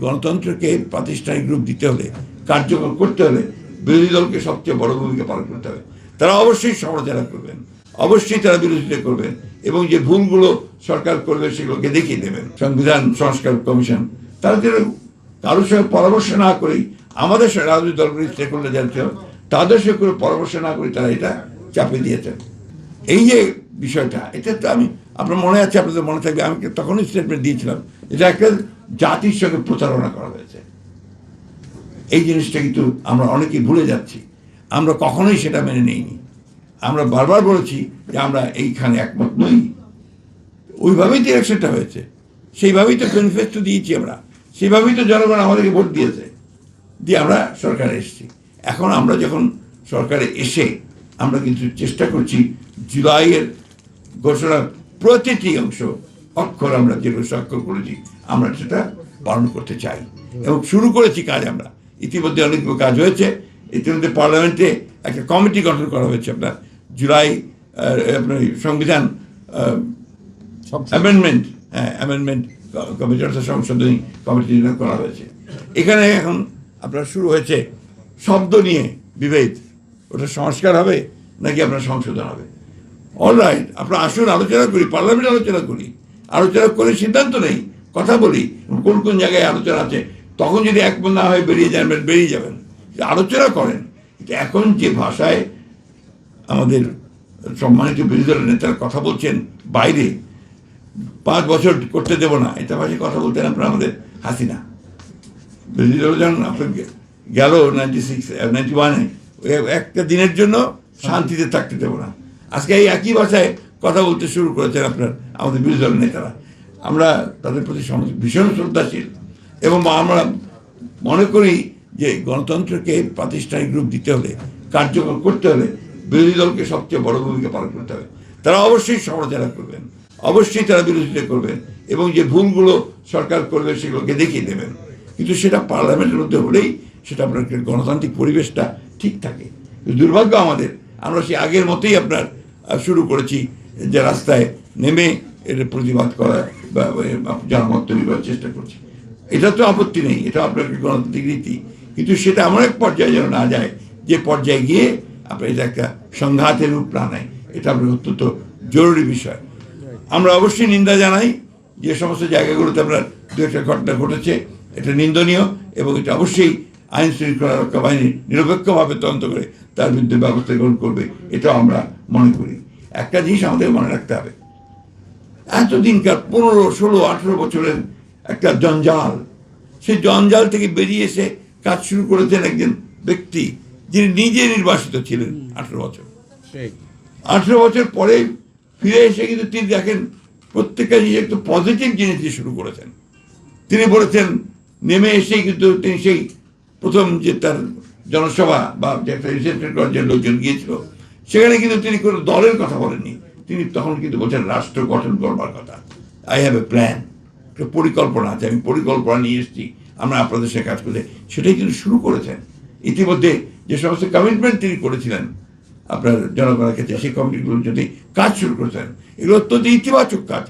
গণতন্ত্রকে প্রাতিষ্ঠানিক রূপ দিতে হলে, কার্যকর করতে হলে বিরোধী দলকে সবচেয়ে বড় ভূমিকা পালন করতে হবে। তারা অবশ্যই সমালোচনা করবেন, অবশ্যই তারা বিরোধিতা করবেন এবং যে ভুলগুলো সরকার করবে সেগুলোকে দেখিয়ে দেবেন। সংবিধান সংস্কার কমিশন তারা যেন কারোর সঙ্গে পরামর্শ না করেই আমাদের রাজনৈতিক দলগুলি স্টেক হোল্ডার যাচ্ছে তাদের সঙ্গে করে পরামর্শ না করে তারা এটা চাপিয়ে দিয়েছেন। এই যে বিষয়টা, এটা তো আমি আপনার মনে আছে, আপনাদের মনে থাকবে, আমি তখনই স্টেটমেন্ট দিয়েছিলাম, এটা একটা জাতির সঙ্গে প্রতারণা করা হয়েছে। এই জিনিসটা কিন্তু আমরা অনেকেই ভুলে যাচ্ছি, আমরা কখনোই সেটা মেনে নিইনি। আমরা বারবার বলেছি যে আমরা এইখানে একমত নই। ওইভাবেই তো ইলেকশনটা হয়েছে, সেইভাবেই তো ম্যানিফেস্টো দিয়েছি আমরা, সেইভাবেই তো জনগণ আমাদেরকে ভোট দিয়েছে, দিয়ে আমরা সরকারে এসেছি। এখন আমরা যখন সরকারে এসে আমরা কিন্তু চেষ্টা করছি জুলাইয়ের ঘোষণার প্রতিটি অংশ অক্ষর আমরা যেগুলো স্বাক্ষর করেছি আমরা সেটা পালন করতে চাই এবং শুরু করেছি কাজ। আমরা ইতিমধ্যে অনেকগুলো কাজ হয়েছে। ইতিমধ্যে পার্লামেন্টে একটা কমিটি গঠন করা হয়েছে, আপনার জুলাই আপনার সংবিধান অ্যামেন্ডমেন্ট কমিটি অর্থাৎ সংশোধনী কমিটি করা হয়েছে। এখানে এখন আপনার শুরু হয়েছে শব্দ নিয়ে বিভেদ, ওটা সংস্কার হবে নাকি আপনার সংশোধন হবে। অলরাইট, আপনার আসুন আলোচনা করি, পার্লামেন্টে আলোচনা করি, আলোচনা করে সিদ্ধান্ত নেই, কথা বলি কোন কোন জায়গায় আলোচনা আছে। তখন যদি একমত না হয় বেরিয়ে যাবেন, আলোচনা করেন। এখন যে ভাষায় আমাদের সম্মানিত বিরোধী দলের নেতারা কথা বলছেন বাইরে, 5 বছর করতে দেব না, এটা ভাষায় কথা বলতেন আপনার আমাদের হাসিনা। বিরোধী দল যখন আপনার গেল 91-এ, একটা দিনের জন্য শান্তিতে থাকতে দেব না, আজকে এই একই ভাষায় কথা বলতে শুরু করেছেন আপনার আমাদের বিরোধী দলের নেতারা। আমরা তাদের প্রতি ভীষণ শ্রদ্ধাশীল এবং আমরা মনে করি যে গণতন্ত্রকে প্রাতিষ্ঠানিক রূপ দিতে হলে, কার্যকর করতে হলে বিরোধী দলকে সবচেয়ে বড় ভূমিকা পালন করতে হবে। তারা অবশ্যই সমালোচনা করবেন, অবশ্যই তারা বিরোধিতা করবেন এবং যে ভুলগুলো সরকার করবে সেগুলোকে দেখিয়ে দেবেন। কিন্তু সেটা পার্লামেন্টের মধ্যে হলেই সেটা আপনার গণতান্ত্রিক পরিবেশটা ঠিক থাকে। দুর্ভাগ্য আমাদের, আমরা সেই আগের মতোই আপনার শুরু করেছি যে রাস্তায় নেমে এর প্রতিবাদ করা বা জনমত তৈরি করার চেষ্টা করছি। এটা তো আপত্তি নেই, এটা আপনার গণতান্ত্রিক রীতি, কিন্তু সেটা এমন এক পর্যায়ে যেন না যায় যে পর্যায়ে গিয়ে আপনার এটা একটা সংঘাতের রূপ না নেয়। এটা আপনার অত্যন্ত জরুরি বিষয়। আমরা অবশ্যই নিন্দা জানাই যে সমস্ত জায়গাগুলোতে আপনার দু একটা ঘটনা ঘটেছে, এটা নিন্দনীয় এবং এটা অবশ্যই আইন শৃঙ্খলা রক্ষা বাহিনী নিরপেক্ষভাবে তদন্ত করে তার বিরুদ্ধে ব্যবস্থা গ্রহণ করবে, এটাও আমরা মনে করি। একটা জিনিস আমাদের মনে রাখতে হবে, এতদিনকার 15, 16, 18 বছরের একটা জঞ্জাল, সেই জঞ্জাল থেকে বেরিয়ে এসে কাজ শুরু করেছেন একজন ব্যক্তি যিনি নিজে নির্বাসিত ছিলেন 18 বছর। 18 বছর পরে ফিরে এসে কিন্তু তিনি দেখেন প্রত্যেকটা জিনিস একটু পজিটিভ জিনিস দিয়ে শুরু করেছেন। তিনি বলেছেন নেমে এসেই কিন্তু তিনি সেই প্রথম যে তার জনসভা বা যে একটা রিসেপশন করার যে লোকজন গিয়েছিল সেখানে কিন্তু তিনি কোনো দলের কথা বলেননি, তিনি তখন কিন্তু বলছেন রাষ্ট্র গঠন করবার কথা। আই হ্যাভ এ প্ল্যান, একটা পরিকল্পনা আছে, আমি পরিকল্পনা নিয়ে এসেছি, আমরা আপনাদের সাথে কাজ করতে, সেটাই কিন্তু শুরু করেছেন। ইতিমধ্যে যে সমস্ত কমিটমেন্ট তিনি করেছিলেন আপনার জনগণের ক্ষেত্রে, সেই কমিটিগুলোর যদি কাজ শুরু করেছেন, এগুলো অত্যন্ত ইতিবাচক কাজ।